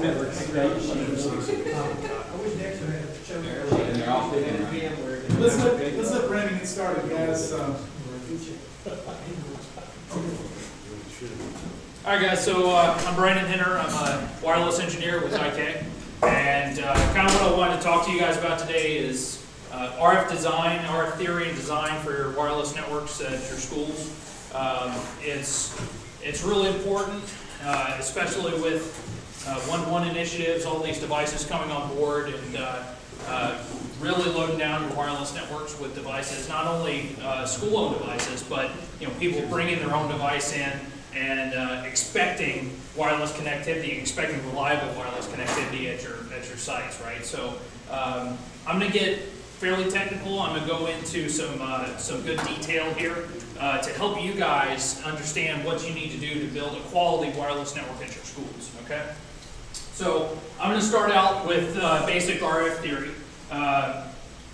networks. I wish Dexter had shown And they're all fitting around. VMware. Let's let Brandon get started, guys. All right, guys, so I'm Brandon Henner. I'm a wireless engineer with IK. And kind of what I wanted to talk to you guys about today is RF design, RF theory and design for your wireless networks at your schools. It's really important, especially with 1-1 initiatives, all these devices coming on board, and really loading down your wireless networks with devices, not only school-owned devices, but people bringing their own device in and expecting wireless connectivity, expecting reliable wireless connectivity at your sites, right? So I'm going to get fairly technical. I'm going to go into some good detail here to help you guys understand what you need to do to build a quality wireless network at your schools. Okay. So I'm going to start out with basic RF theory.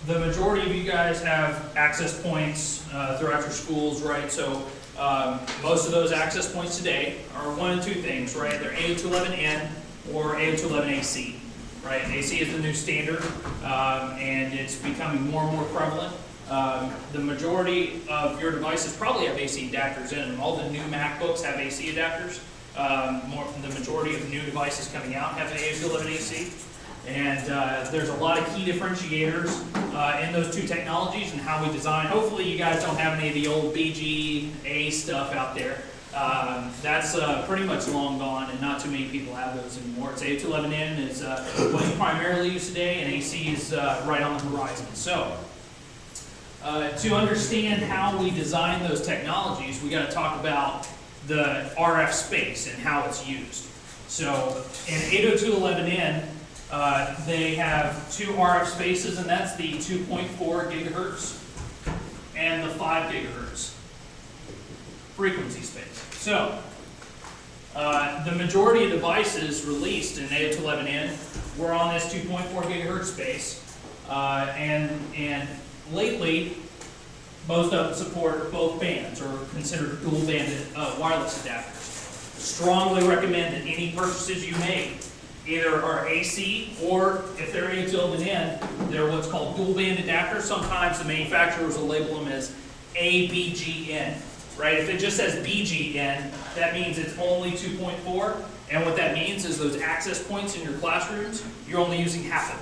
The majority of you guys have access points throughout your schools, right? So most of those access points today are one of two things, right? They're 802.11n or 802.11ac, right? AC is the new standard, and it's becoming more and more prevalent. The majority of your devices probably have AC adapters in them. All the new MacBooks have AC adapters. The majority of new devices coming out have 802.11ac. And there's a lot of key differentiators in those two technologies and how we design. Hopefully you guys don't have any of the old BGA stuff out there. That's pretty much long gone, and not too many people have those anymore. It's 802.11n is what you primarily use today, and AC is right on the horizon. So to understand how we design those technologies, we got to talk about the RF space and how it's used. So in 802.11n, they have two RF spaces, and that's the 2.4 gigahertz and the 5 gigahertz frequency space. So the majority of devices released in 802.11n were on this 2.4 gigahertz space, and lately most of them support both bands, or considered dual-banded wireless adapters. Strongly recommend that any purchases you make either are AC, or if they're 802.11n, they're what's called dual-band adapters. Sometimes the manufacturers will label them as ABGN, right? If it just says BGN, that means it's only 2.4, and what that means is those access points in your classrooms, you're only using half of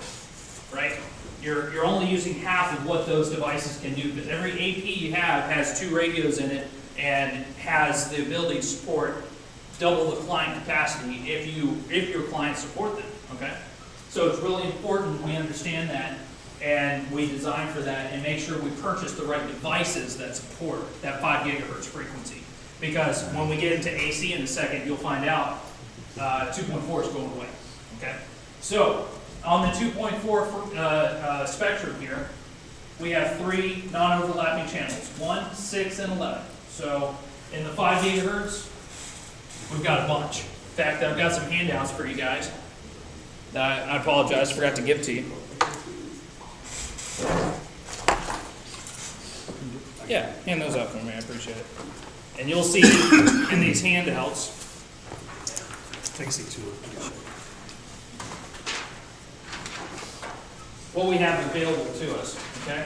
it, right? You're only using half of what those devices can do, because every AP you have has 2 radios in it and has the ability to support double the client capacity if your clients support them, okay? So it's really important we understand that, and we design for that, and make sure we purchase the right devices that support that 5 gigahertz frequency. Because when we get into AC in a second, you'll find out 2.4 is going away, okay? So on the 2.4 spectrum here, we have 3 non-overlapping channels, 1, 6, and 11. So in the 5 gigahertz, we've got a bunch. In fact, I've got some handouts for you guys that I apologize, forgot to give to you. Yeah, hand those out for me, I appreciate it. And you'll see in these handouts, Take a seat, too. what we have available to us, okay?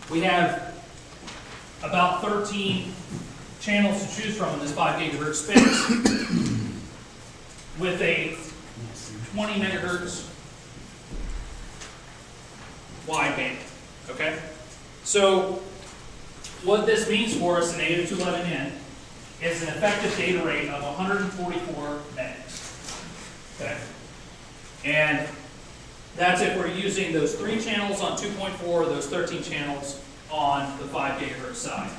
We have about 13 channels to choose from in this 5 gigahertz space with a 20 megahertz wide band, okay? So what this means for us in 802.11n is an effective data rate of 144 megs, okay? And that's if we're using those 3 channels on 2.4, those 13 channels on the 5 gigahertz side.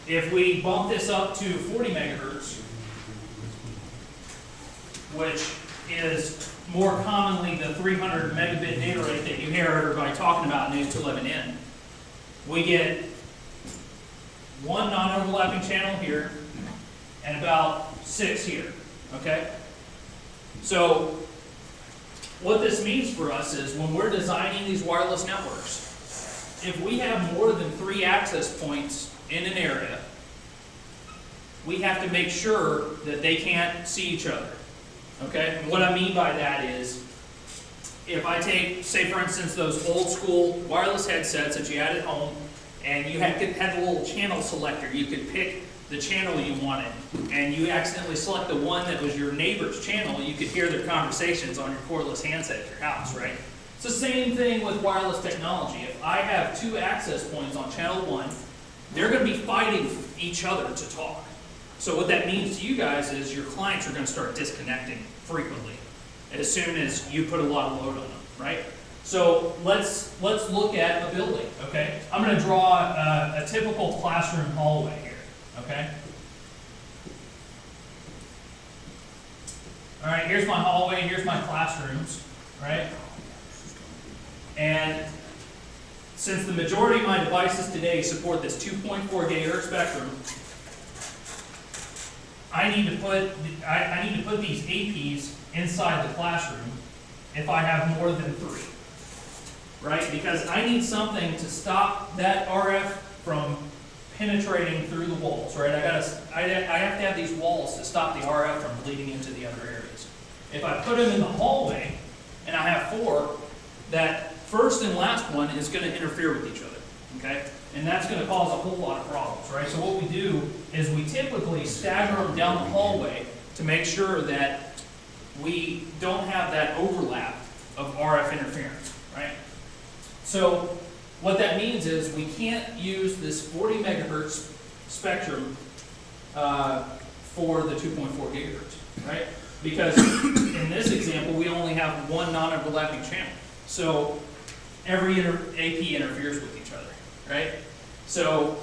If we bump this up to 40 megahertz, which is more commonly the 300 megabit data rate that you hear everybody talking about in 802.11n, we get 1 non-overlapping channel here and about 6 here, okay? So what this means for us is when we're designing these wireless networks, if we have more than 3 access points in an area, we have to make sure that they can't see each other. Okay, and what I mean by that is, if I take, say for instance, those old school wireless headsets that you had at home, and you had a little channel selector, you could pick the channel you wanted, and you accidentally select the one that was your neighbor's channel, you could hear their conversations on your cordless handset at your house, right? It's the same thing with wireless technology. If I have 2 access points on channel 1, they're going to be fighting each other to talk. So what that means to you guys is your clients are going to start disconnecting frequently as soon as you put a lot of load on them, right? So let's look at a building, okay? I'm going to draw a typical classroom hallway here, okay? All right, here's my hallway, here's my classrooms, right? And since the majority of my devices today support this 2.4 gigahertz spectrum, I need to put these APs inside the classroom if I have more than 3, right? Because I need something to stop that RF from penetrating through the walls, right? I have to have these walls to stop the RF from bleeding into the other areas. If I put them in the hallway and I have 4, that first and last one is going to interfere with each other, okay? And that's going to cause a whole lot of problems, right? So what we do is we typically stagger them down the hallway to make sure that we don't have that overlap of RF interference, right? So what that means is we can't use this 40 megahertz spectrum for the 2.4 gigahertz, right? Because in this example, we only have 1 non-overlapping channel. So every AP interferes with each other, right? So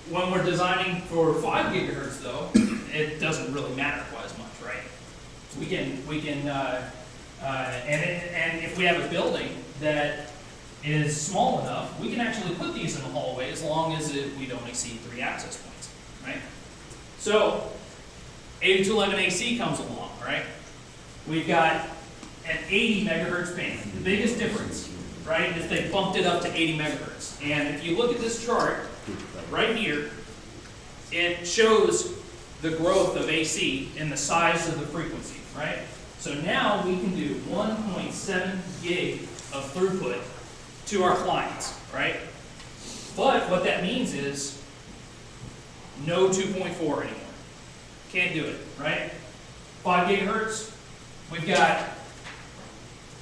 when we're designing for 5 gigahertz though, it doesn't really matter quite as much, right? And if we have a building that is small enough, we can actually put these in the hallway as long as we don't exceed 3 access points, right? So 8211 AC comes along, right? We've got an 80 megahertz band. The biggest difference, right, is they bumped it up to 80 megahertz. And if you look at this chart right here, it shows the growth of AC and the size of the frequency, right? So now we can do 1.7 gig of throughput to our clients, right? But what that means is no 2.4 anymore. Can't do it, right? 5 gigahertz, we've got,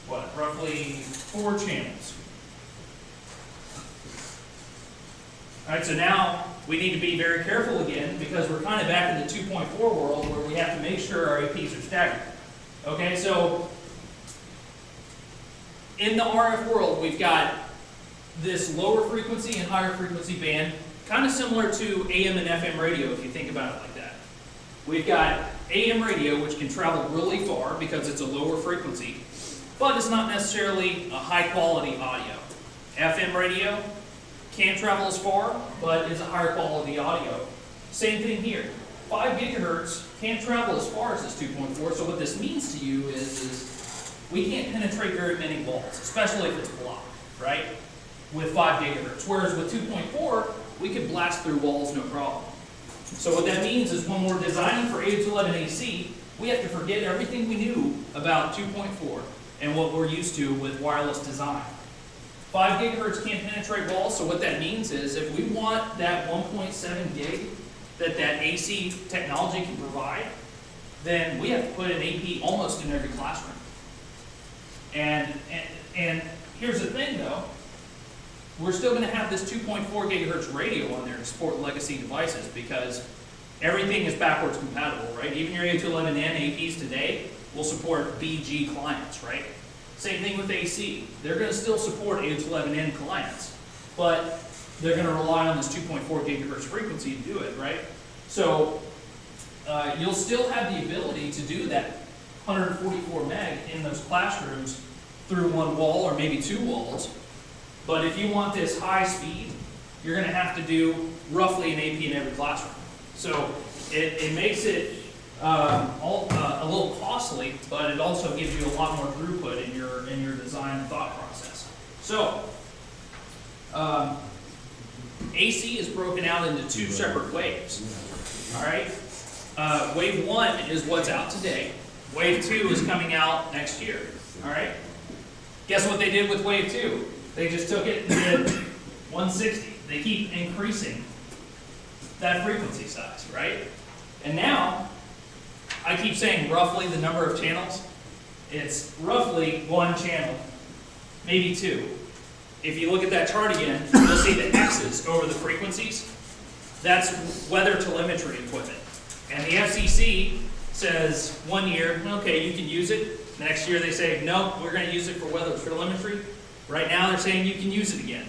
what, roughly 4 channels. All right, so now we need to be very careful again because we're kind of back in the 2.4 world where we have to make sure our APs are staggered. Okay, so in the RF world, we've got this lower frequency and higher frequency band, kind of similar to AM and FM radio if you think about it like that. We've got AM radio, which can travel really far because it's a lower frequency, but it's not necessarily a high quality audio. FM radio can't travel as far, but it's a higher quality audio. Same thing here. 5 gigahertz can't travel as far as this 2.4, so what this means to you is we can't penetrate very many walls, especially if it's blocked, right? With 5 gigahertz. Whereas with 2.4, we can blast through walls no problem. So what that means is when we're designing for 8211 AC, we have to forget everything we knew about 2.4 and what we're used to with wireless design. 5 gigahertz can't penetrate walls, so what that means is if we want that 1.7 gig that AC technology can provide, then we have to put an AP almost in every classroom. And here's the thing though, we're still going to have this 2.4 gigahertz radio on there to support legacy devices because everything is backwards compatible, right? Even your 8211N APs today will support BG clients, right? Same thing with AC. They're going to still support 8211N clients, but they're going to rely on this 2.4 gigahertz frequency to do it, right? So you'll still have the ability to do that 144 meg in those classrooms through 1 wall or maybe 2 walls. But if you want this high speed, you're going to have to do roughly an AP in every classroom. So it makes it a little costly, but it also gives you a lot more throughput in your design thought process. So AC is broken out into 2 separate waves. All right. Wave 1 is what's out today. Wave 2 is coming out next year, all right? Guess what they did with Wave 2? They just took it and did 160. They keep increasing that frequency size, right? And now, I keep saying roughly the number of channels. It's roughly 1 channel, maybe 2. If you look at that chart again, you'll see the X's over the frequencies. That's weather telemetry equipment. And the FCC says 1 year, okay, you can use it. Next year they say, no, we're going to use it for weather telemetry. Right now they're saying you can use it again.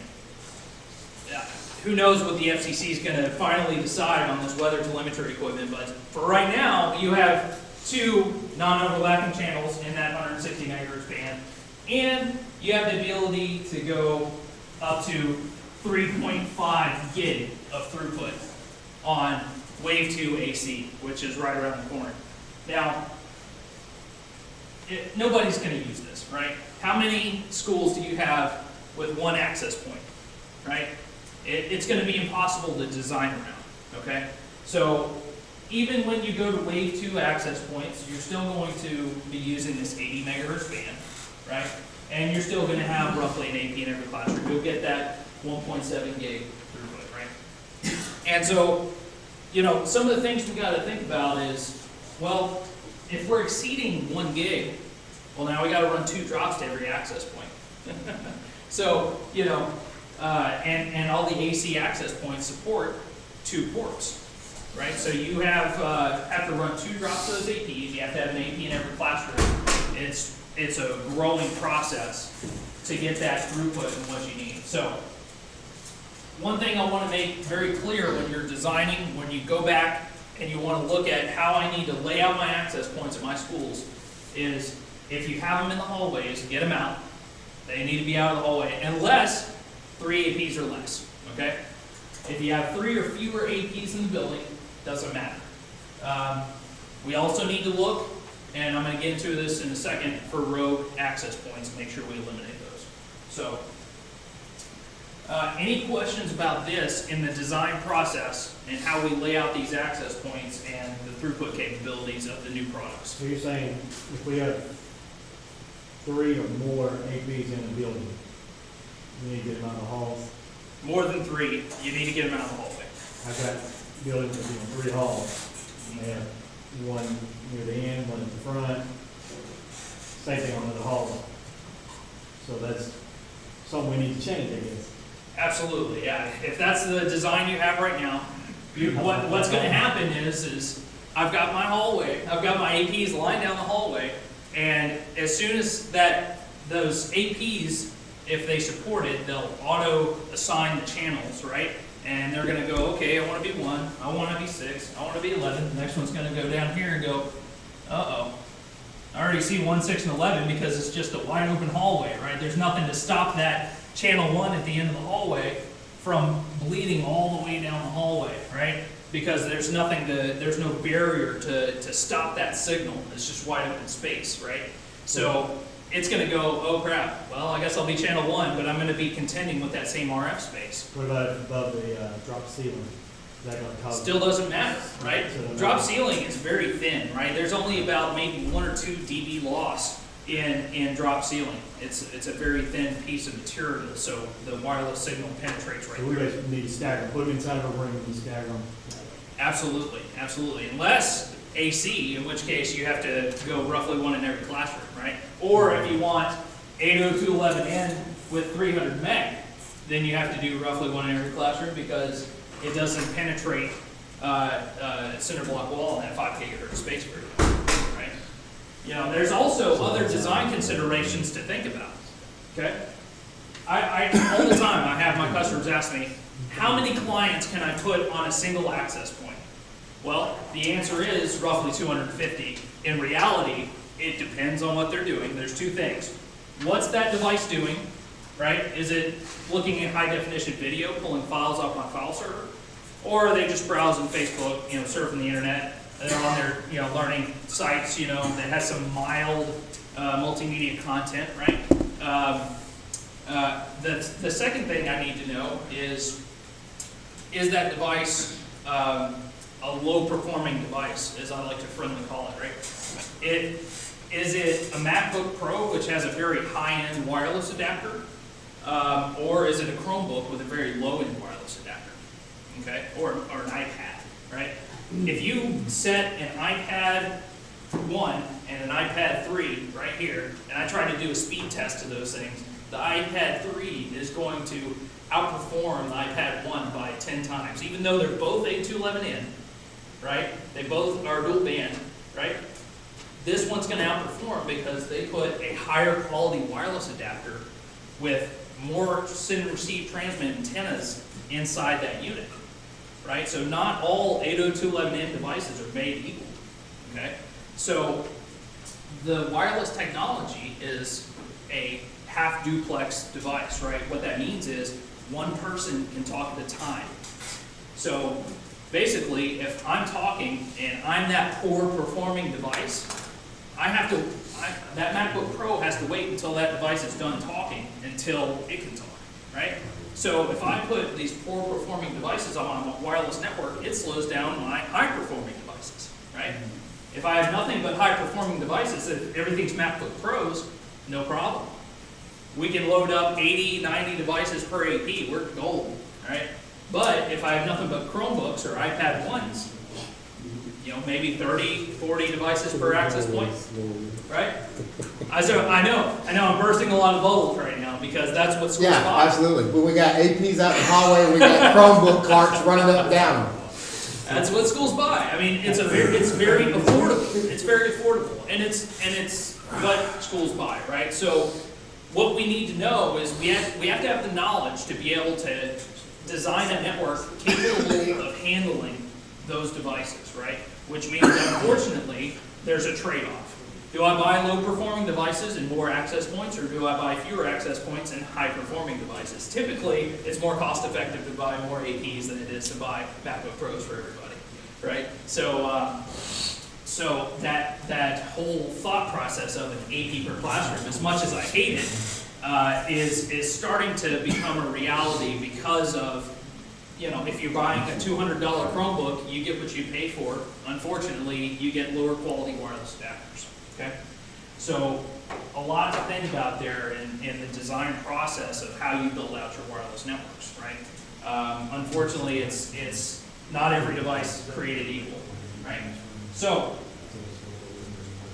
Who knows what the FCC is going to finally decide on this weather telemetry equipment, but for right now, you have 2 non-overlapping channels in that 160 megahertz band, and you have the ability to go up to 3.5 gig of throughput on Wave 2 AC, which is right around the corner. Now, nobody's going to use this, right? How many schools do you have with 1 access point, right? It's going to be impossible to design around, okay? So even when you go to Wave 2 access points, you're still going to be using this 80 megahertz band, right? And you're still going to have roughly an AP in every classroom. You'll get that 1.7 gig throughput, right? And so, you know, some of the things we got to think about is, well, if we're exceeding 1 gig, well, now we got to run 2 drops to every access point. So, you know, and all the AC access points support 2 ports, right? So you have to run 2 drops of those APs. You have to have an AP in every classroom. It's a growing process to get that throughput and what you need. So one thing I want to make very clear when you're designing, when you go back and you want to look at how I need to lay out my access points at my schools, is if you have them in the hallways, get them out. They need to be out of the hallway, unless 3 APs or less, okay? If you have 3 or fewer APs in the building, doesn't matter. We also need to look, and I'm going to get into this in a second, for rogue access points and make sure we eliminate those. So, any questions about this in the design process and how we lay out these access points and the throughput capabilities of the new products? So you're saying if we have 3 or more APs in the building, we need to get them out of the halls? More than 3, you need to get them out of the hallway. I've got buildings with 3 halls. They have 1 near the end, 1 at the front. Same thing on the hall. So that's something we need to change, I guess. Absolutely, yeah. If that's the design you have right now, what's going to happen is I've got my hallway, I've got my APs lined down the hallway, and as soon as those APs, if they support it, they'll auto assign the channels, right? And they're going to go, okay, I want to be 1, I want to be 6, I want to be 11. The next one's going to go down here and go, uh-oh. I already see 1, 6, and 11 because it's just a wide open hallway, right? There's nothing to stop that channel 1 at the end of the hallway from bleeding all the way down the hallway, right? Because there's no barrier to stop that signal. It's just wide open space, right? So it's going to go, oh crap, well, I guess I'll be channel 1, but I'm going to be contending with that same RF space. What about above the drop ceiling? Is that going to cause? Still doesn't matter, right? Drop ceiling is very thin, right? There's only about maybe 1 or 2 dB loss in drop ceiling. It's a very thin piece of material, so the wireless signal penetrates right So we through. basically need to stagger them, put them inside of a room and stagger them. Absolutely, absolutely. Unless AC, in which case you have to go roughly 1 in every classroom, right? Or if you want 802.11n with 300 meg, then you have to do roughly 1 in every classroom because it doesn't penetrate cinder block wall in that 5 gigahertz space very well, right? You know, there's also other design considerations to think about, okay? I all the time I have my customers ask me, how many clients can I put on a single access point? Well, the answer is roughly 250. In reality, it depends on what they're doing. There's 2 things. What's that device doing, right? Is it looking at high definition video, pulling files off my file server? Or are they just browsing Facebook, you know, surfing the internet? They're on their, you know, learning sites, you know, that has some mild multimedia content, right? The second thing I need to know is that device a low-performing device, as I like to friendly call it, right? Is it a MacBook Pro, which has a very high-end wireless adapter? Or is it a Chromebook with a very low-end wireless adapter? Okay, or an iPad, right? If you set an iPad 1 and an iPad 3 right here, and I try to do a speed test to those things, the iPad 3 is going to outperform the iPad 1 by 10 times, even though they're both 8211N, right? They both are dual band, right? This one's going to outperform because they put a higher quality wireless adapter with more send and receive transmit antennas inside that unit, right? So not all 802.11n devices are made equal, okay? So the wireless technology is a half duplex device, right? What that means is one person can talk at a time. So basically, if I'm talking and I'm that poor performing device, that MacBook Pro has to wait until that device is done talking until it can talk, right? So if I put these poor performing devices on my wireless network, it slows down my high performing devices, right? If I have nothing but high performing devices, if everything's MacBook Pros, no problem. We can load up 80, 90 devices per AP, we're golden, right? But if I have nothing but Chromebooks or iPad 1s, you know, maybe 30, 40 devices per access point, right? I know I'm bursting a lot of bubbles right now because that's what schools Yeah, buy. absolutely. When we got APs out in the hallway, we got Chromebook carts running up and down. That's what schools buy. I mean, it's very affordable. It's very affordable, and it's what schools buy, right? So what we need to know is we have to have the knowledge to be able to design a network capable of handling those devices, right? Which means, unfortunately, there's a trade-off. Do I buy low-performing devices and more access points, or do I buy fewer access points and high-performing devices? Typically, it's more cost-effective to buy more APs than it is to buy MacBook Pros for everybody, right? So that whole thought process of an AP per classroom, as much as I hate it, is starting to become a reality because of, you know, if you're buying a $200 Chromebook, you get what you pay for. Unfortunately, you get lower quality wireless adapters, okay? So a lot to think about there in the design process of how you build out your wireless networks, right? Unfortunately, it's not every device created equal, right? So,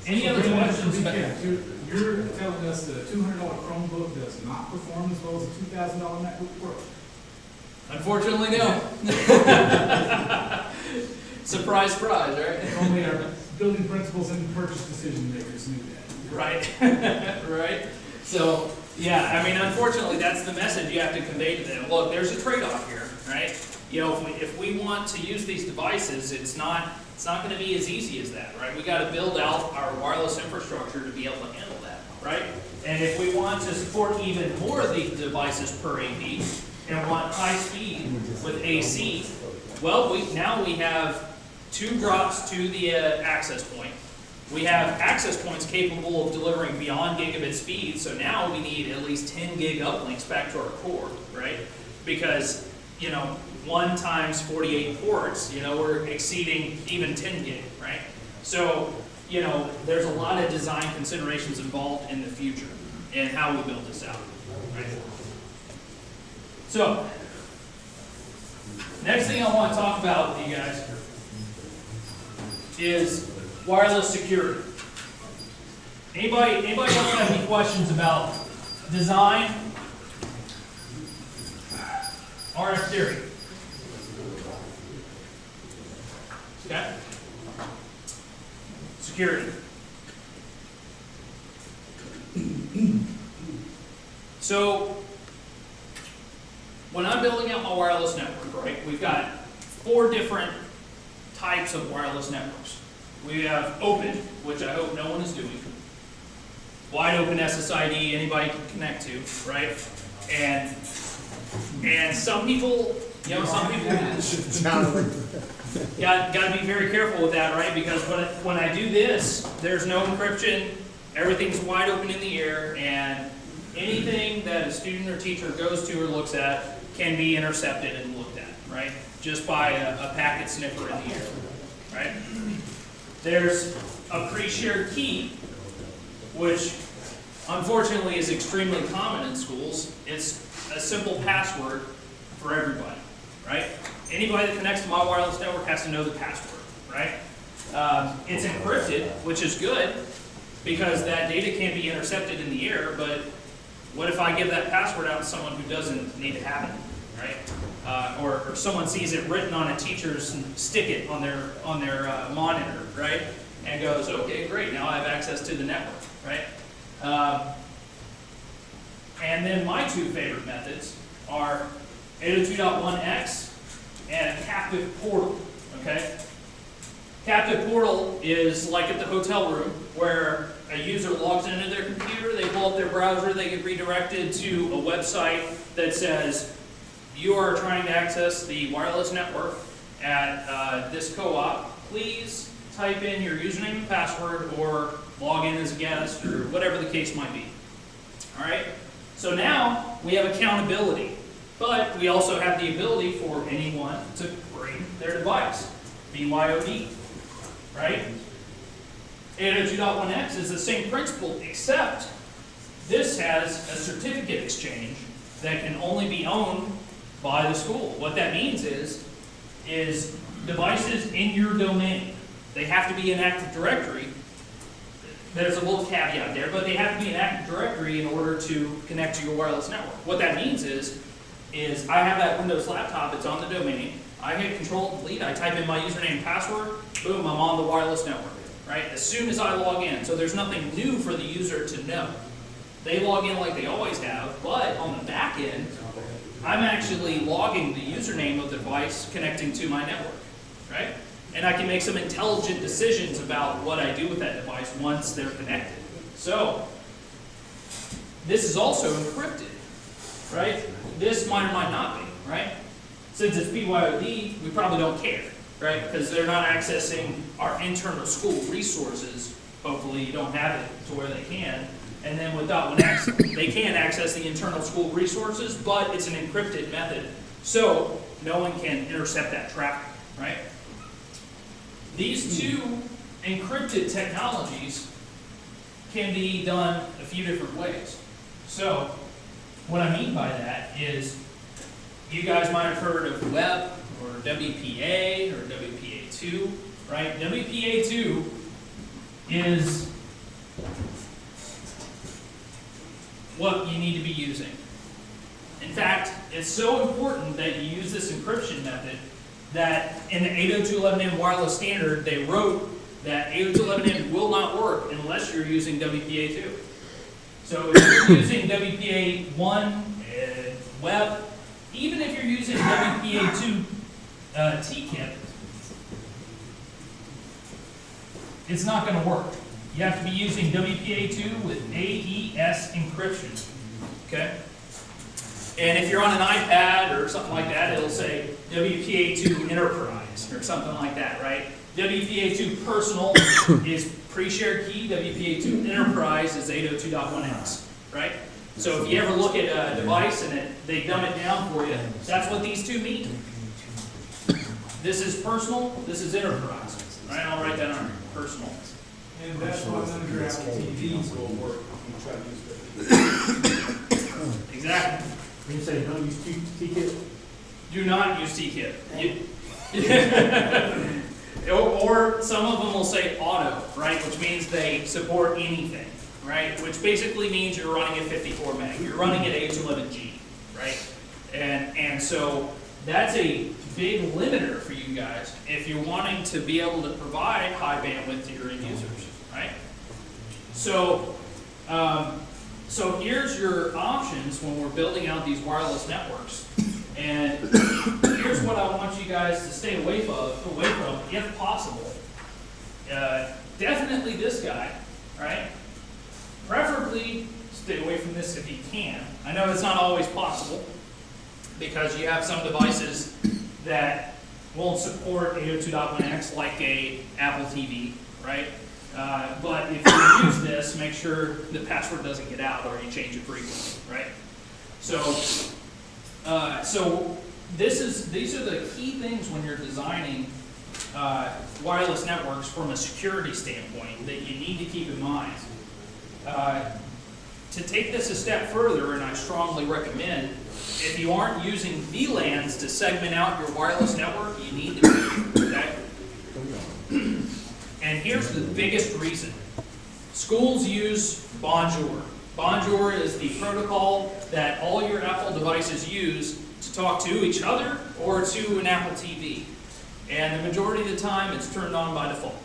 any other questions? You're telling us that a $200 Chromebook does not perform as well as a $2,000 MacBook Pro? Unfortunately, no. Surprise, surprise, right? If only our building principals and purchase decision makers knew that. Right, right. So, yeah, I mean, unfortunately, that's the message you have to convey to them. Look, there's a trade-off here, right? You know, if we want to use these devices, it's not going to be as easy as that, right? We got to build out our wireless infrastructure to be able to handle that, right? And if we want to support even more of these devices per AP and want high speed with AC, well, now we have 2 drops to the access point. We have access points capable of delivering beyond gigabit speed, so now we need at least 10 gig uplinks back to our core, right? Because, you know, 1 times 48 ports, you know, we're exceeding even 10 gig, right? So, you know, there's a lot of design considerations involved in the future and how we build this out, right? So, next thing I want to talk about with you guys is wireless security. Anybody else have any questions about design, RF theory? Okay. Security. So, when I'm building out my wireless network, right, we've got 4 different types of wireless networks. We have open, which I hope no one is doing. Wide open SSID, anybody can connect to, right? And some people, you know, got to be very careful with that, right? Because when I do this, there's no encryption, everything's wide open in the air, and anything that a student or teacher goes to or looks at can be intercepted and looked at, right? Just by a packet sniffer in the air, right? There's a pre-shared key, which unfortunately is extremely common in schools. It's a simple password for everybody, right? Anybody that connects to my wireless network has to know the password, right? It's encrypted, which is good, because that data can't be intercepted in the air, but what if I give that password out to someone who doesn't need to have it, right? Or someone sees it written on a teacher's and stick it on their monitor, right? And goes, okay, great, now I have access to the network, right? And then my two favorite methods are 802.1x and a captive portal, okay? Captive portal is like at the hotel room where a user logs into their computer, they pull up their browser, they get redirected to a website that says, you are trying to access the wireless network at this co-op. Please type in your username and password or log in as a guest or whatever the case might be. All right? So now we have accountability, but we also have the ability for anyone to bring their device, BYOD, right? 802.1x is the same principle, except this has a certificate exchange that can only be owned by the school. What that means is devices in your domain, they have to be in Active Directory. There's a little caveat there, but they have to be in Active Directory in order to connect to your wireless network. What that means is I have that Windows laptop, it's on the domain, I hit Control Delete, I type in my username and password, boom, I'm on the wireless network, right? As soon as I log in, so there's nothing new for the user to know. They log in like they always have, but on the back end, I'm actually logging the username of the device connecting to my network, right? And I can make some intelligent decisions about what I do with that device once they're connected. So, this is also encrypted, right? This might or might not be, right? Since it's BYOD, we probably don't care, right? Because they're not accessing our internal school resources. Hopefully you don't have it to where they can. And then with .1x, they can access the internal school resources, but it's an encrypted method. So no one can intercept that traffic, right? These two encrypted technologies can be done a few different ways. So what I mean by that is you guys might have heard of WEP or WPA or WPA2, right? WPA2 is what you need to be using. In fact, it's so important that you use this encryption method that in the 802.11n wireless standard, they wrote that 802.11n will not work unless you're using WPA2. So if you're using WPA1 and WEP, even if you're using WPA2 TKIP, it's not going to work. You have to be using WPA2 with AES encryption, okay? And if you're on an iPad or something like that, it'll say WPA2 Enterprise or something like that, right? WPA2 Personal is pre-shared key, WPA2 Enterprise is 802.1x, right? So if you ever look at a device and they dumb it down for you, that's what these two mean. This is personal, this is enterprise, right? I'll write that on personal. And that's why none of your Apple TVs will work when you try to use it. Exactly. When you say don't use TKIP, Do not use TKIP. Or some of them will say auto, right? Which means they support anything, right? Which basically means you're running at 54 meg. You're running at 802.11g, right? And so that's a big limiter for you guys if you're wanting to be able to provide high bandwidth to your end users, right? So, so here's your options when we're building out these wireless networks. And here's what I want you guys to stay away from if possible. Definitely this guy, right? Preferably stay away from this if you can. I know it's not always possible because you have some devices that won't support 802.1x like a Apple TV, right? But if you use this, make sure the password doesn't get out or you change it frequently, right? So these are the key things when you're designing wireless networks from a security standpoint that you need to keep in mind. To take this a step further, and I strongly recommend, if you aren't using VLANs to segment out your wireless network, you need to be, okay? And here's the biggest reason. Schools use Bonjour. Bonjour is the protocol that all your Apple devices use to talk to each other or to an Apple TV. And the majority of the time, it's turned on by default,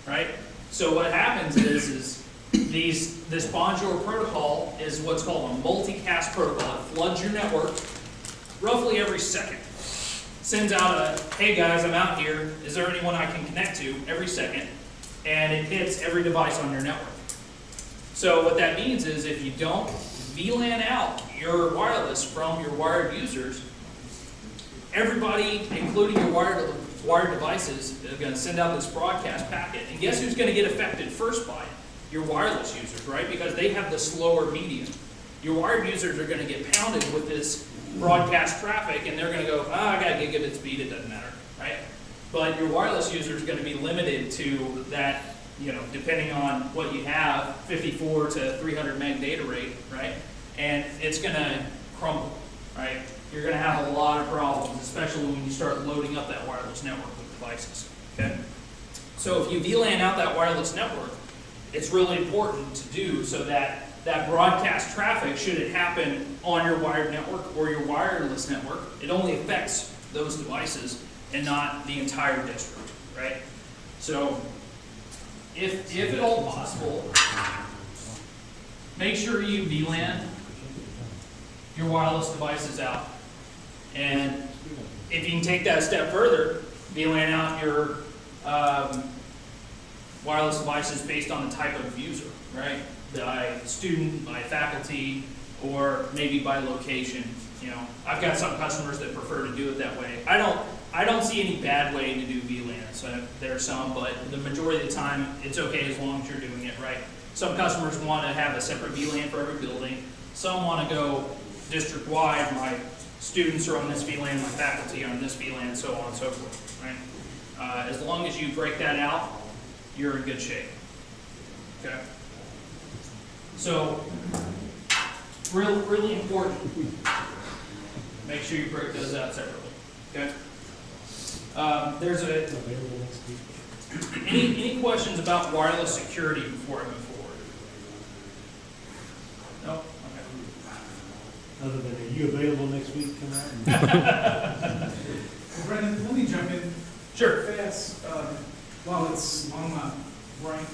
right? So what happens is this Bonjour protocol is what's called a multicast protocol. It floods your network roughly every second. Sends out a, hey guys, I'm out here. Is there anyone I can connect to every second? And it hits every device on your network. So what that means is if you don't VLAN out your wireless from your wired users, everybody, including your wired devices, is going to send out this broadcast packet. And guess who's going to get affected first by it? Your wireless users, right? Because they have the slower medium. Your wired users are going to get pounded with this broadcast traffic, and they're going to go, I got gigabit speed, it doesn't matter, right? But your wireless user is going to be limited to that, depending on what you have, 54 to 300 meg data rate, right? And it's going to crumble, right? You're going to have a lot of problems, especially when you start loading up that wireless network with devices, okay? So if you VLAN out that wireless network, it's really important to do so that that broadcast traffic, should it happen on your wired network or your wireless network, it only affects those devices and not the entire district, right? So if at all possible, make sure you VLAN your wireless devices out. And if you can take that a step further, VLAN out your wireless devices based on the type of user, right? By student, by faculty, or maybe by location. I've got some customers that prefer to do it that way. I don't see any bad way to do VLAN. So there are some, but the majority of the time, it's okay as long as you're doing it right. Some customers want to have a separate VLAN for every building. Some want to go district-wide. My students are on this VLAN, my faculty are on this VLAN, so on and so forth, right? As long as you break that out, you're in good shape, okay? So, really important, make sure you break those out separately, okay? There's any questions about wireless security before I move forward? No? Okay. Other than, are you available next week to come out? Brendan, let me jump in Sure. fast, while it's on my brain.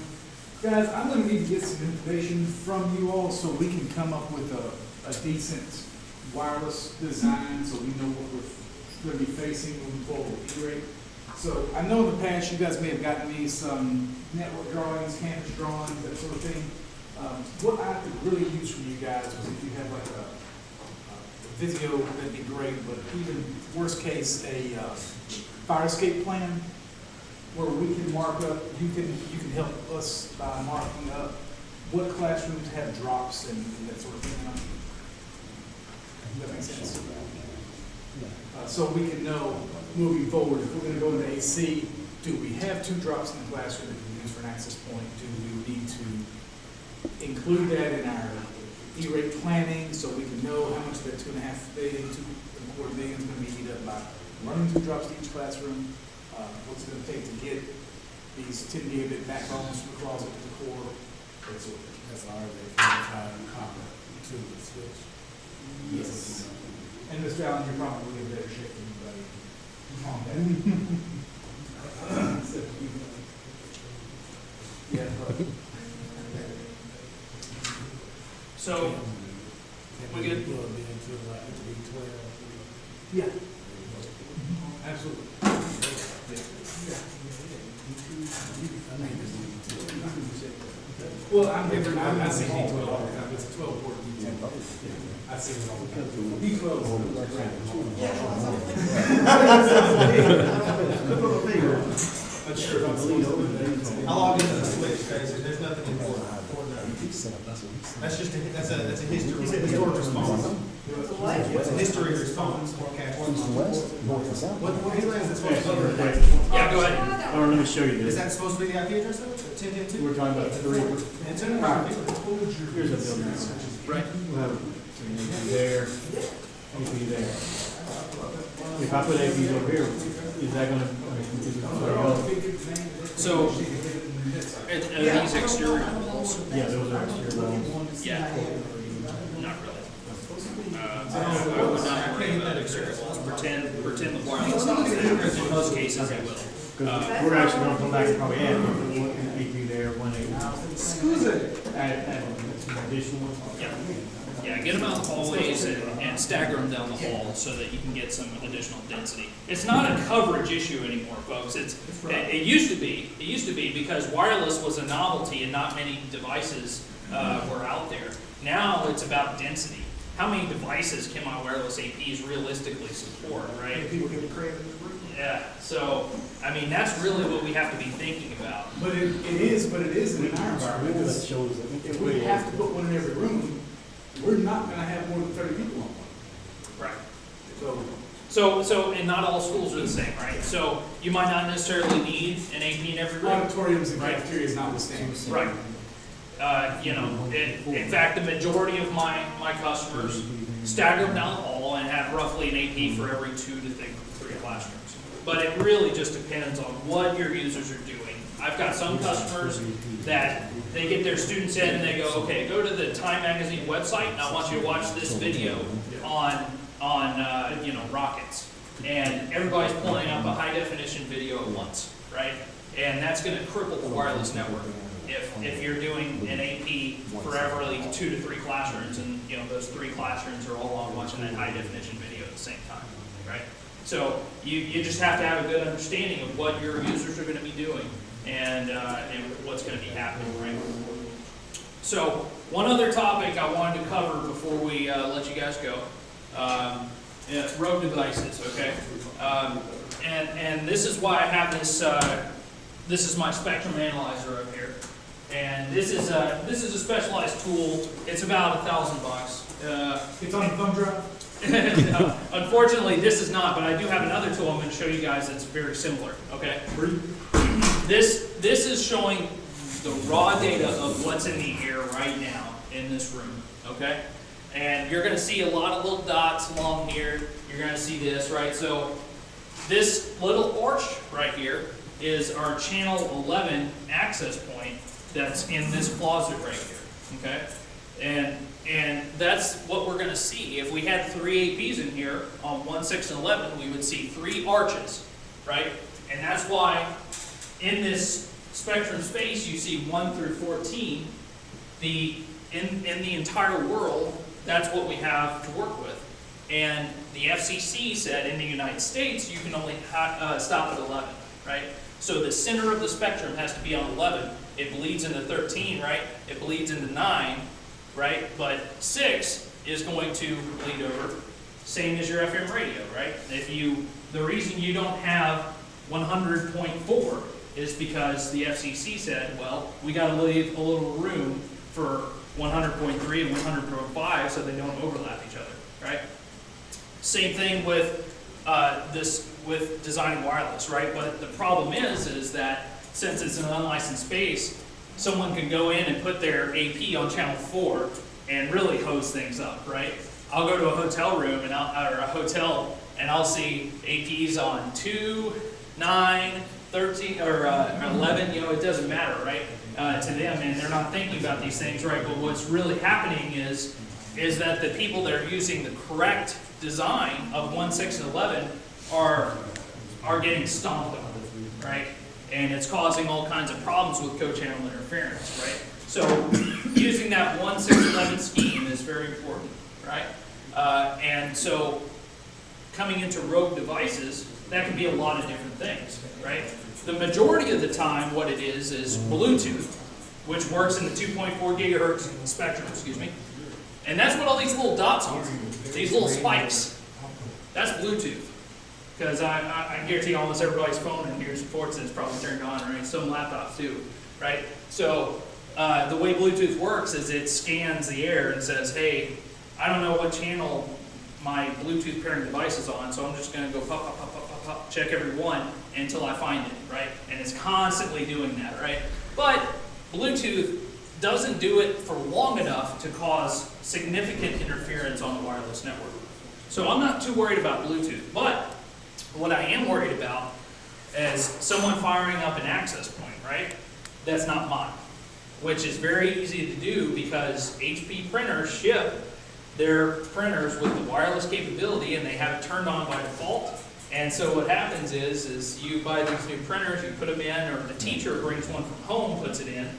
Guys, I'm gonna need to get some information from you all so we can come up with a decent wireless design so we know what we're gonna be facing moving forward with E-rate. So I know in the past you guys may have gotten me some network drawings, campus drawings, that sort of thing. What I could really use from you guys was if you have like a video, that'd be great, but even worst case, a fire escape plan where we can mark up, you can help us by marking up what classrooms have drops and that sort of thing. Does that make sense? So we can know moving forward, if we're gonna go into AC, do we have 2 drops in the classroom that we use for an access point? Do we need to include that in our E-rate planning so we can know how much that $2.5 billion, $2.25 billion is gonna be eaten up by running 2 drops to each classroom? What's it gonna take to get these 10 gigabit backbones from the closet to the core? That sort of thing. That's already from copper to the switch. Yes. And Mr. Allen, you're probably in better shape than anybody on that. Yeah. So, we Can get, plug into like B12. Yeah. Absolutely. Well, I'm different, I see D12 all the time, it's a 12 port D10. I see it all the time. D12 is Not sure if I'm supposed to. I log into the switch, okay, so there's nothing important. That's just, that's a historic response. It's a history response. What headline is it supposed to be? Yeah, go ahead. Or let me show you Is this. that supposed to be the IP address of it? 10.10.2? We're talking about three, It's in the copy. here's a building. Right. We'll have AP there, AP there. If I put APs over here, is that gonna, I mean, is it gonna help? So, are these exterior walls? Yeah, those are exterior walls. Yeah. Not really. I would not worry about exterior walls. Pretend the wireless is not there. In most cases, it will. Because we're actually gonna come back and probably add one AP there, one AP. Add some additional ones. Yeah. Yeah, get them out the hallways and stagger them down the hall so that you can get some additional density. It's not a coverage issue anymore, folks. It used to be. It used to be because wireless was a novelty and not many devices were out there. Now it's about density. How many devices can my wireless APs realistically support, right? People get creative. Yeah, so, I mean, that's really what we have to be thinking about. But it is in our environment, That because shows that. if we have to put one in every room, we're not gonna have more than 30 people on one. Right. So, And not all schools are the same, right? So you might not necessarily need an AP in every room. auditoriums and Right. cafeterias notwithstanding. Right. In fact, the majority of my customers stagger them down the hall and have roughly an AP for every 2 to 3 classrooms. But it really just depends on what your users are doing. I've got some customers that they get their students in and they go, okay, go to the Time Magazine website and I want you to watch this video on rockets. And everybody's pulling up a high definition video at once, right? And that's gonna cripple the wireless network. If you're doing an AP for every 2 to 3 classrooms and, those 3 classrooms are all on watching that high definition video at the same time, right? So you just have to have a good understanding of what your users are gonna be doing and what's gonna be happening, right? So one other topic I wanted to cover before we let you guys go, rogue devices, okay? And this is why I have this is my spectrum analyzer up here. And this is a specialized tool. It's about $1,000. It's on the thumb drive? No, unfortunately, this is not, but I do have another tool I'm going to show you guys that's very similar, okay? This is showing the raw data of what's in the air right now in this room, okay? And you're going to see a lot of little dots along here. You're going to see this, right? So this little arch right here is our channel 11 access point that's in this closet right here, okay? And that's what we're gonna see. If we had 3 APs in here on 1, 6, and 11, we would see 3 arches, right? And that's why in this spectrum space, you see 1 through 14, in the entire world, that's what we have to work with. And the FCC said in the United States, you can only stop at 11, right? So the center of the spectrum has to be on 11. It bleeds into 13, right? It bleeds into 9, right? But 6 is going to bleed over, same as your FM radio, right? The reason you don't have 100.4 is because the FCC said, well, we got to leave a little room for 100.3 and 100.5 so they don't overlap each other, right? Same thing with with designing wireless, right? But the problem is that since it's an unlicensed space, someone can go in and put their AP on channel 4 and really hose things up, right? I'll go to a hotel room or a hotel and I'll see APs on 2, 9, 13, or 11, it doesn't matter, right? To them, and they're not thinking about these things, right? But what's really happening is that the people that are using the correct design of 1, 6, and 11 are getting stomped on, right? And it's causing all kinds of problems with co-channel interference, right? So using that 1, 6, 11 scheme is very important, right? And so coming into rogue devices, that can be a lot of different things, right? The majority of the time, what it is Bluetooth, which works in the 2.4 gigahertz spectrum, And that's what all these little dots are, these little spikes. That's Bluetooth. Because I guarantee almost everybody's phone in here supports it. It's probably turned on, right? Some laptops too, right? So the way Bluetooth works is it scans the air and says, hey, I don't know what channel my Bluetooth pairing device is on, so I'm just gonna go pop, pop, pop, pop, pop, pop, check every one until I find it, right? And it's constantly doing that, right? But Bluetooth doesn't do it for long enough to cause significant interference on the wireless network. So I'm not too worried about Bluetooth, but what I am worried about is someone firing up an access point, right? That's not mine, which is very easy to do because HP printers ship their printers with the wireless capability and they have it turned on by default. And so what happens is you buy these new printers, you put them in, or the teacher brings one from home, puts it in,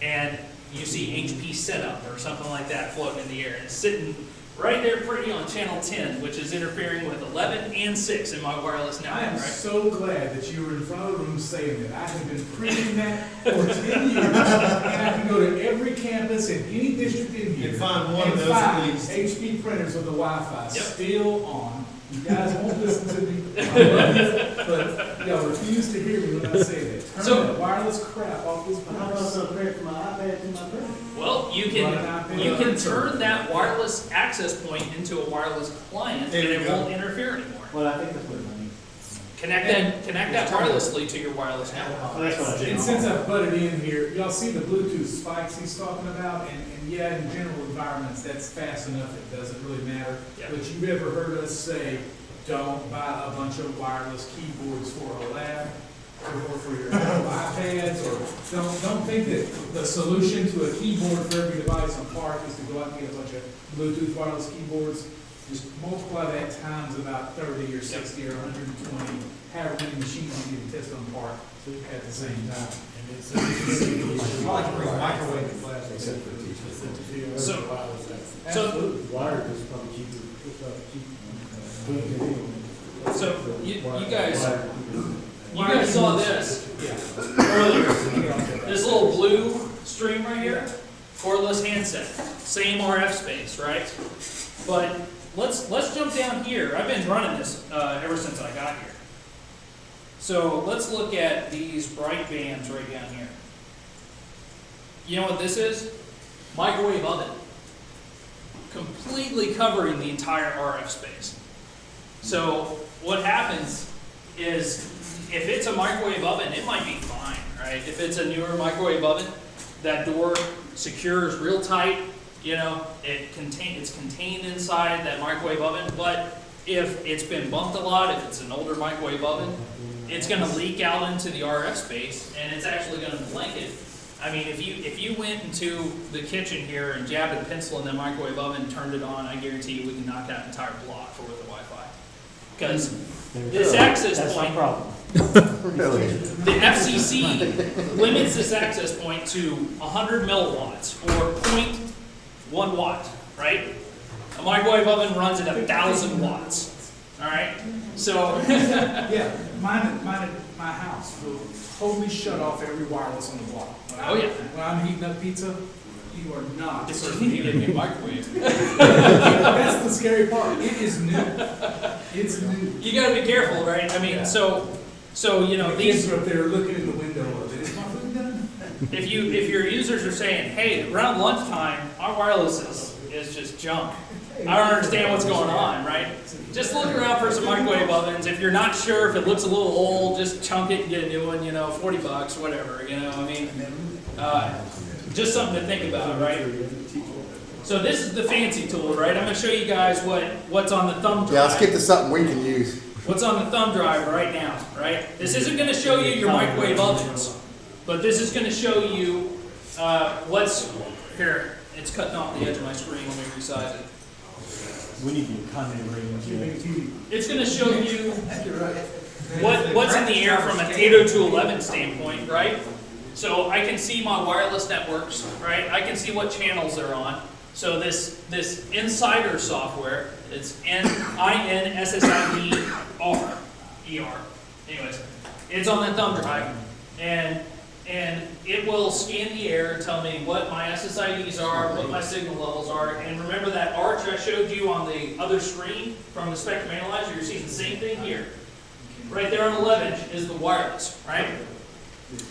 and you see HP setup or something like that floating in the air. And it's sitting right there pretty on channel 10, which is interfering with 11 and 6 in my wireless network, I am right? so glad that you were in front of the room saying that. I have been preaching that for 10 years, and I can go to every campus in any district in here And find one of and those find at least. HP printers with the Wi-Fi Yep. still on. You guys won't listen to me, I love you, but y'all refuse to hear me when I say that. Turn So- that wireless crap off this How about box. some credit from my iPad to my printer? Well, you can turn that wireless access point into a wireless client and There you it go. won't interfere anymore. Well, I think that's what I need. Connect that wirelessly to your wireless network. Well, that's what I did. And since I butted in here, y'all see the Bluetooth spikes he's talking about, and yeah, in general environments, that's fast enough, it doesn't really matter. Yeah. But you've ever heard us say, don't buy a bunch of wireless keyboards for a lab, or for your iPads, or don't think that the solution to a keyboard for every device on Park is to go out and get a bunch of Bluetooth wireless keyboards. Just multiply that times about 30 or 60 or 120, however many machines you can test on Park at the same time. And it's, I like to bring microwave to class. Except for teachers. So Wired is probably cheaper, it's cheaper. So you guys saw this earlier. This little blue stream right here, cordless handset, same RF space, right? But let's jump down here. I've been running this ever since I got here. So let's look at these bright bands right down here. You know what this is? Microwave oven. Completely covering the entire RF space. So what happens is, if it's a microwave oven, it might be fine, right? If it's a newer microwave oven, that door secures real tight, you know, it's contained inside that microwave oven. But if it's been bumped a lot, if it's an older microwave oven, it's gonna leak out into the RF space, and it's actually gonna blanket. I mean, if you went into the kitchen here and jabbed a pencil in that microwave oven, turned it on, I guarantee you we can knock out an entire block for with the Wi-Fi. Because this access That's my point, problem. the FCC limits this access point to 100 milliwatts or 0.1 watt, right? A microwave oven runs at 1,000 watts, all right? So, Yeah, mine at my house will totally shut off every wireless on the block. Oh, yeah. When I'm heating up pizza, you are not it's just serving need to me. get me a microwave. That's the scary part. It is new. It's new. You gotta be careful, right? I mean, so you know, The these, kids are up there looking in the window of it. Is my food done? if your users are saying, hey, around lunchtime, our wireless is just junk. I don't understand what's going on, right? Just look around for some microwave ovens. If you're not sure if it looks a little old, just chunk it and get a new one, you know, $40, whatever, you know, I mean, just something to think about, right? So this is the fancy tool, right? I'm gonna show you guys what's on the thumb drive. Yeah, let's get to something we can use. What's on the thumb drive right now, right? This isn't gonna show you your microwave ovens, but this is gonna show you what's, here, it's cutting off the edge of my screen, let me resize it. We need the economy rating. It's gonna show you what's in the air from an 802.11 standpoint, right? So I can see my wireless networks, right? I can see what channels they're on. So this Insider software, it's INSSIDR, ER. Anyways, it's on that thumb drive, and it will scan the air and tell me what my SSIDs are, what my signal levels are. And remember that arch I showed you on the other screen from the spectrum analyzer? You're seeing the same thing here. Right there on the 11 is the wireless, right?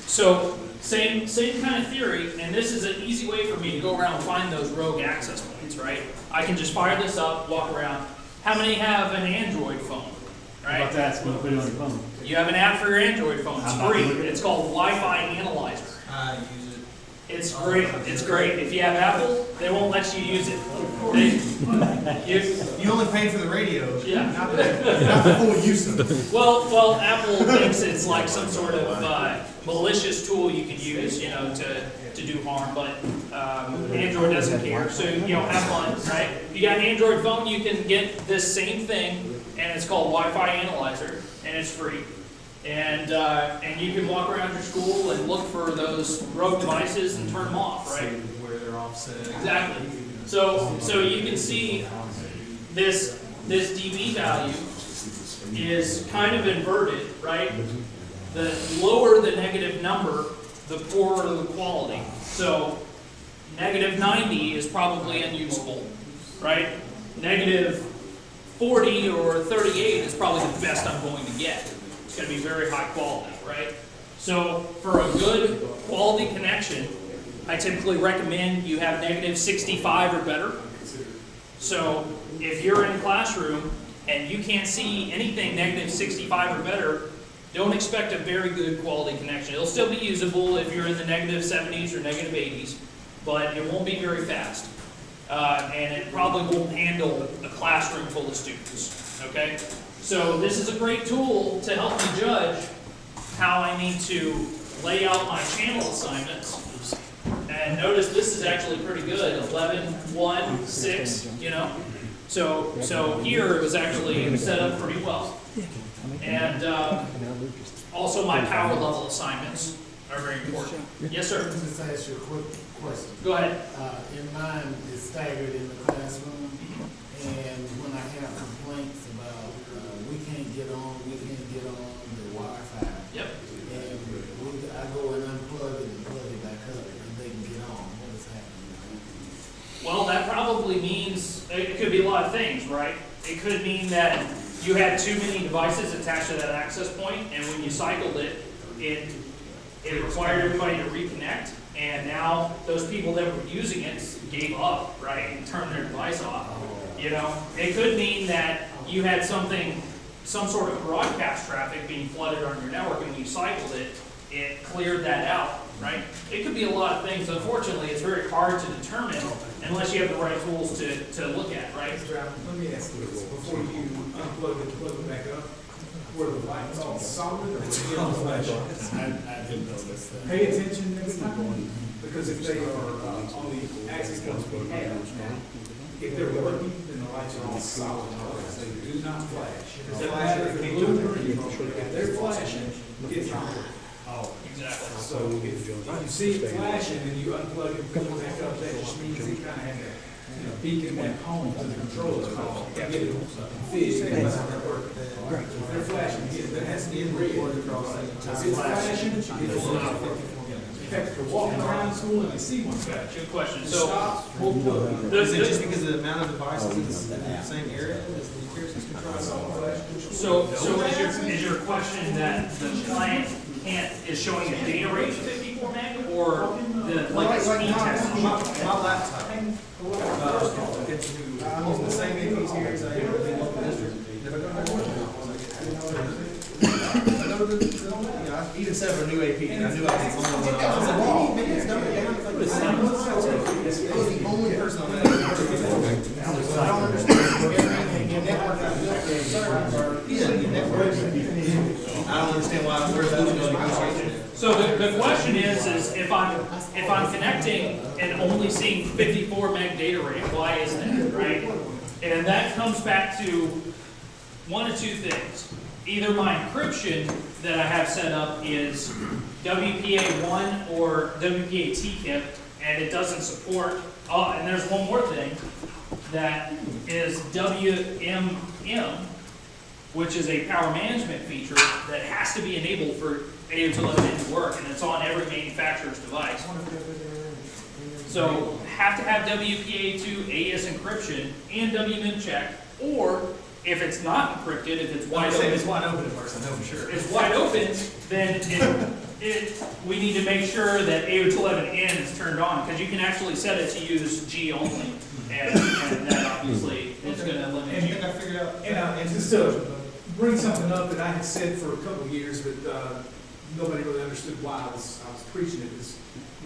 So, same kind of theory, and this is an easy way for me to go around and find those rogue access points, right? I can just fire this up, walk around. How many have an Android phone, About right? that, when you put it on your phone. You have an app for your Android phone, it's I'm about to free. look at it. It's called Wi-Fi Analyzer. I use it. It's great, it's great. If you have Apple, they won't let you use it. They, You only pay for the radio, yeah. not the full use of it. Well, Apple thinks it's like some sort of malicious tool you can use, you know, to do harm, but Android doesn't care, so, you know, have fun, right? If you got an Android phone, you can get this same thing, and it's called Wi-Fi Analyzer, and it's free. And you can walk around your school and look for those rogue devices and turn them off, right? Where they're offset. Exactly. So you can see this dB value is kind of inverted, right? The lower the negative number, the poorer the quality. So negative 90 is probably unusable, right? Negative 40 or 38 is probably the best I'm going to get. It's going to be very high quality, right? So for a good quality connection, I typically recommend you have negative 65 or better. So if you're in a classroom and you can't see anything negative 65 or better, don't expect a very good quality connection. It'll still be usable if you're in the negative 70s or negative 80s, but it won't be very fast. And it probably won't handle a classroom full of students, okay? So this is a great tool to help me judge how I need to lay out my channel assignments. And notice this is actually pretty good, 11, 1, 6, you know? So here it was actually set up pretty well. And also my power level assignments are very important. Yes, sir. Just ask you a quick question. Go ahead. In mine, it's staggered in the classroom, and when I have complaints about, we can't get on the Wi-Fi. Yep. And I go and unplug it and plug it back up, and they can get on. What is happening? Well, that probably means, it could be a lot of things, right? It could mean that you had too many devices attached to that access point, and when you cycled it, it required everybody to reconnect, and now those people that were using it gave up, right, and turned their device off. You know, it could mean that you had some sort of broadcast traffic being flooded on your network, and when you cycled it, it cleared that out, right? It could be a lot of things. Unfortunately, it's very hard to determine unless you have the right tools to look at, right? Let me ask you this, before you unplug it, plug it back up, were the lights all solid or were they all flash? I didn't notice that. Pay attention next time, because if they are on the access points we have, if they're working, then the lights are all solid. They do not flash. It doesn't matter if they're blue or green, if they're flashing, it's not working. Oh, exactly. So if you see it flashing and you unplug it, plug it back up, that just means it kind of had that, you know, beacon back home to the controller call. Get it fixed. If they're flashing, that has to be in red. If it's flashing, it's not working. In fact, if they're walking around school and they see one flash, Good question. just So, stop, hold plug. Is it just because of the amount of devices in the same area as the appearance control? So is your question that the client is showing a data rate of 54 meg, or the like speed test? My laptop, I'm using the same APs here as I am in the local district. If I go to I even set up a new AP, and I knew I was the only one. I was like, maybe it's dumbed down. I was the only person on that. I don't understand. Your network is built in. Yeah, your network. I don't understand why, where's the negotiation? So the question is if I'm connecting and only seeing 54 meg data rate, why is that, right? And that comes back to one of two things. Either my encryption that I have set up is WPA1 or WPA TKIP, and it doesn't support, and there's one more thing, that is WMM, which is a power management feature that has to be enabled for A211 to work, and it's on every manufacturer's device. So have to have WPA2 AES encryption and WMM check, or If it's not encrypted, if it's Well, wide I say open, it's wide open, it works, I know for sure. if it's wide open, then we need to make sure that 802.11n is turned on, because you can actually set it to use G only, and that obviously is gonna limit I you. think I figured out. And just to bring something up that I had said for a couple of years, but nobody really understood why I was preaching it, is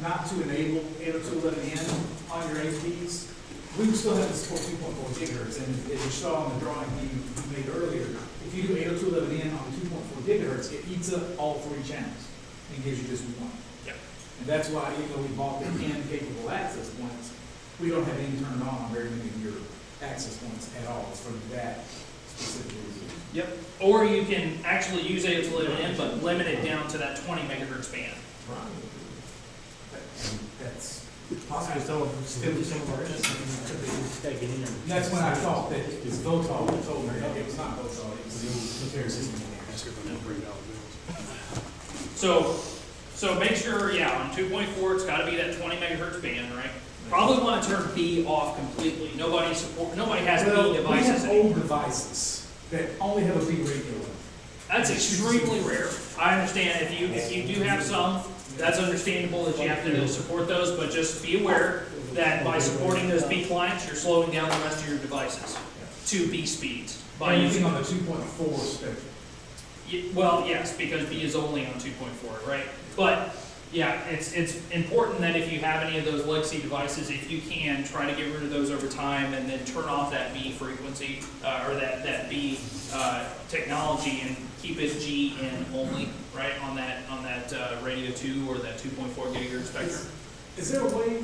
not to enable 802.11n on your APs. We would still have to support 2.4 gigahertz, and as you saw on the drawing you made earlier, if you do 802.11n on 2.4 gigahertz, it eats up all 3 channels and gives you just one. Yep. And that's why, even though we bought the N capable access points, we don't have any turned on very many of your access points at all. It's for that specific reason. Yep. Or you can actually use 802.11n, but limit it down to that 20 megahertz band. That's, Possibly some of our instruments could be taken in. that's when I thought that it's Votal that told me, okay, it was not Votal, it was the repair system. So make sure, yeah, on 2.4, it's gotta be that 20 megahertz band, right? Probably wanna turn B off completely. Nobody has Well, B devices we have anymore. old devices that only have a B radio. That's extremely rare. I understand if you do have some, that's understandable that you have to support those, but just be aware that by supporting those B clients, you're slowing down the rest of your devices to B speeds. By Anything using, on the 2.4 spectrum. well, yes, because B is only on 2.4, right? But, yeah, it's important that if you have any of those legacy devices, if you can, try to get rid of those over time and then turn off that B frequency, or that B technology and keep it G in only, right, on that radio 2 or that 2.4 gigahertz spectrum. Is there a way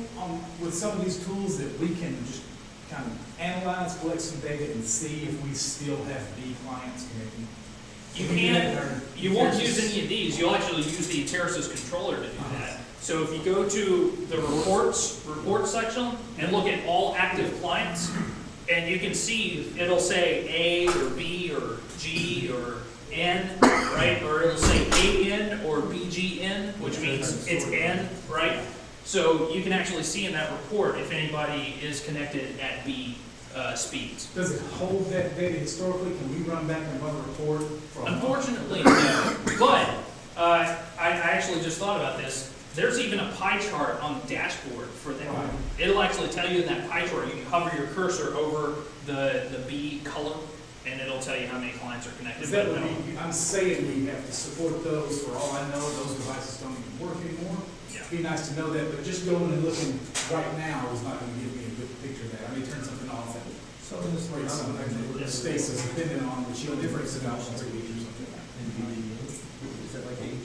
with some of these tools that we can just kind of analyze, collect some data and see if we still have B clients connected? You can, you won't use any of these, you'll actually use the Terrasis controller to do that. So if you go to the reports section and look at all active clients, and you can see, it'll say A or B or G or N, right? Or it'll say AN or BGN, which means it's N, right? So you can actually see in that report if anybody is connected at B speeds. Does it hold that data historically? Can we run back and run a report from? Unfortunately, no. But I actually just thought about this. There's even a pie chart on the dashboard for that. Right. It'll actually tell you in that pie chart, you can hover your cursor over the B color, and it'll tell you how many clients are connected. Is that But what no. I'm saying we have to support those? For all I know, those devices don't even work anymore. Yeah. It'd be nice to know that, but just going and looking right now is not going to give me a good picture of that. I may turn something off and So this break something that stays as dependent on, which you'll different options a week or something. Is that like AG?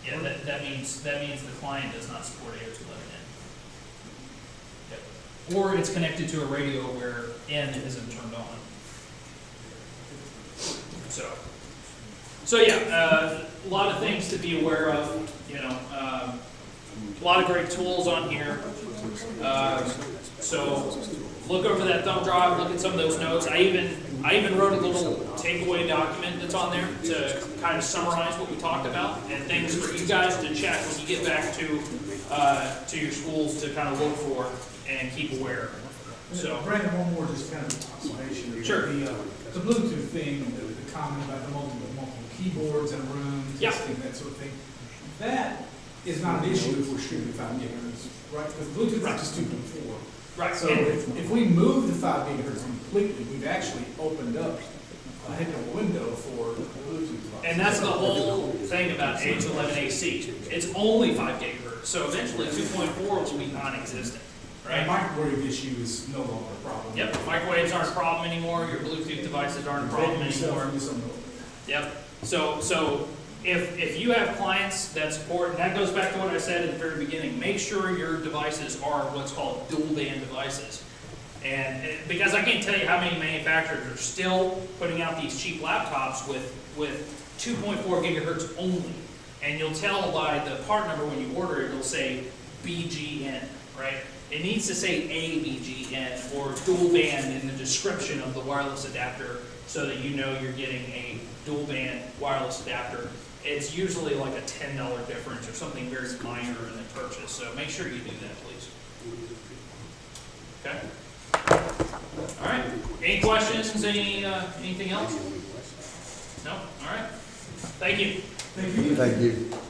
Yeah, that means the client does not support 802.11n. Yep. Or it's connected to a radio where N isn't turned on. So yeah, a lot of things to be aware of, you know, a lot of great tools on here. So look over that thumb drive, look at some of those notes. I even wrote a little takeaway document that's on there to kind of summarize what we talked about and things for you guys to check when you get back to your schools to kind of look for and keep aware. So Brandon, one more just kind of observation. Sure. The Bluetooth thing, the comment about the multiple keyboards in a room, Yeah. testing, that sort of thing. That is not an issue if we're shooting 5 gigahertz, right? Because Bluetooth Right. is just 2.4. right, So and- if we move the 5 gigahertz completely, we've actually opened up a heck of a window for Bluetooth devices. And that's the whole thing about 802.11ac. It's only 5 gigahertz, so eventually 2.4 will be non-existent, The right? microwave issue is no longer a problem. Yep, microwaves aren't a problem anymore, your Bluetooth devices aren't a problem anymore. Yep, so if you have clients that support, and that goes back to what I said at the very beginning, make sure your devices are what's called dual band devices. And because I can't tell you how many manufacturers are still putting out these cheap laptops with 2.4 gigahertz only. And you'll tell by the part number when you order it, it'll say BGN, right? It needs to say ABGN or dual band in the description of the wireless adapter so that you know you're getting a dual band wireless adapter. It's usually like a $10 difference or something very minor in the purchase, so make sure you do that, please. Okay? All right, any questions, anything else? No, all right, thank you. Thank you. Thank you.